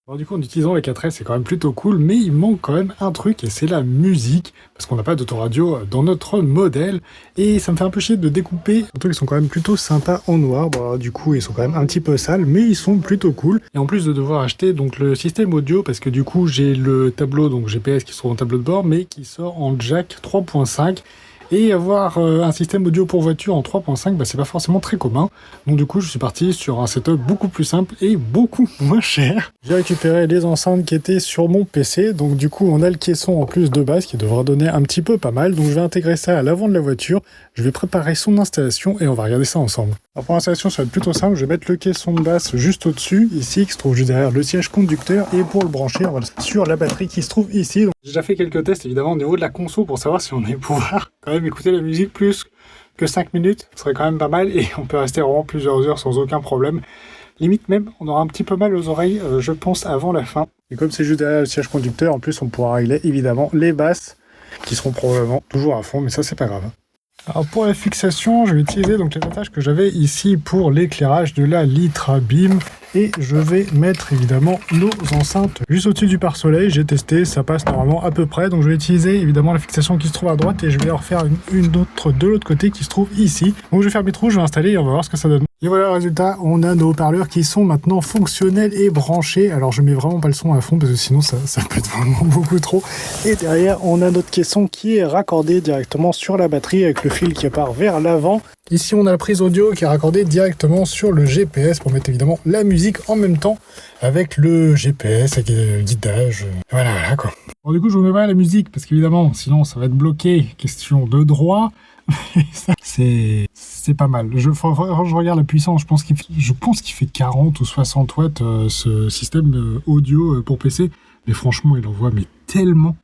Alors du coup, en utilisant les 4S, c'est quand même plutôt cool, mais il manque quand même un truc, et c'est la musique, parce qu'on n'a pas d'autoradio dans notre modèle, et ça me fait un peu chier de découper. Surtout qu'ils sont quand même plutôt sympas en noir, bon, alors, du coup ils sont quand même un petit peu sales, mais ils sont plutôt cool. Et en plus de devoir acheter donc le système audio, parce que du coup j'ai le tableau, donc GPS qui se trouve en tableau de bord, mais qui sort en jack 3.5, et avoir un système audio pour voiture en 3.5, bah, c'est pas forcément très commun. Donc du coup, je suis parti sur un setup beaucoup plus simple et beaucoup moins cher. J'ai récupéré les enceintes qui étaient sur mon PC. Donc du coup, on a le caisson en plus de base qui devra donner un petit peu pas mal. Donc je vais intégrer ça à l'avant de la voiture. Je vais préparer son installation et on va regarder ça ensemble. Alors pour l'installation, ça va être plutôt simple. Je vais mettre le caisson de basse juste au-dessus, ici, qui se trouve juste derrière le siège conducteur. Et pour le brancher, on va le sur la batterie qui se trouve ici. Donc, j'ai déjà fait quelques tests évidemment au niveau de la conso pour savoir si on allait pouvoir quand même écouter la musique plus que 5 minutes. Ce serait quand même pas mal et on peut rester vraiment plusieurs heures sans aucun problème. Limite même, on aura un petit peu mal aux oreilles, je pense, avant la fin. Et comme c'est juste derrière le siège conducteur, en plus on pourra régler évidemment les basses qui seront probablement toujours à fond, mais ça c'est pas grave. Alors pour la fixation, je vais utiliser donc les attaches que j'avais ici pour l'éclairage de la Litra Beam et je vais mettre évidemment nos enceintes juste au-dessus du pare-soleil. J'ai testé, ça passe normalement à peu près, donc je vais utiliser évidemment la fixation qui se trouve à droite et je vais en refaire une autre de l'autre côté qui se trouve ici. Donc je vais faire mes trous, je vais installer et on va voir ce que ça donne. Et voilà le résultat, on a nos haut-parleurs qui sont maintenant fonctionnels et branchés. Alors je mets vraiment pas le son à fond parce que sinon ça peut être vraiment beaucoup trop. Et derrière on a notre caisson qui est raccordé directement sur la batterie avec le fil qui part vers l'avant. Ici on a la prise audio qui est raccordée directement sur le GPS pour mettre évidemment la musique en même temps avec le GPS, avec le guidage. Voilà quoi. Bon du coup je vous mets pas la musique parce qu'évidemment sinon ça va être bloqué, question de droit. C'est pas mal. Je regarde la puissance, je pense qu'il fait 40 ou 60 watts ce système audio pour PC. Mais franchement, il envoie mais tellement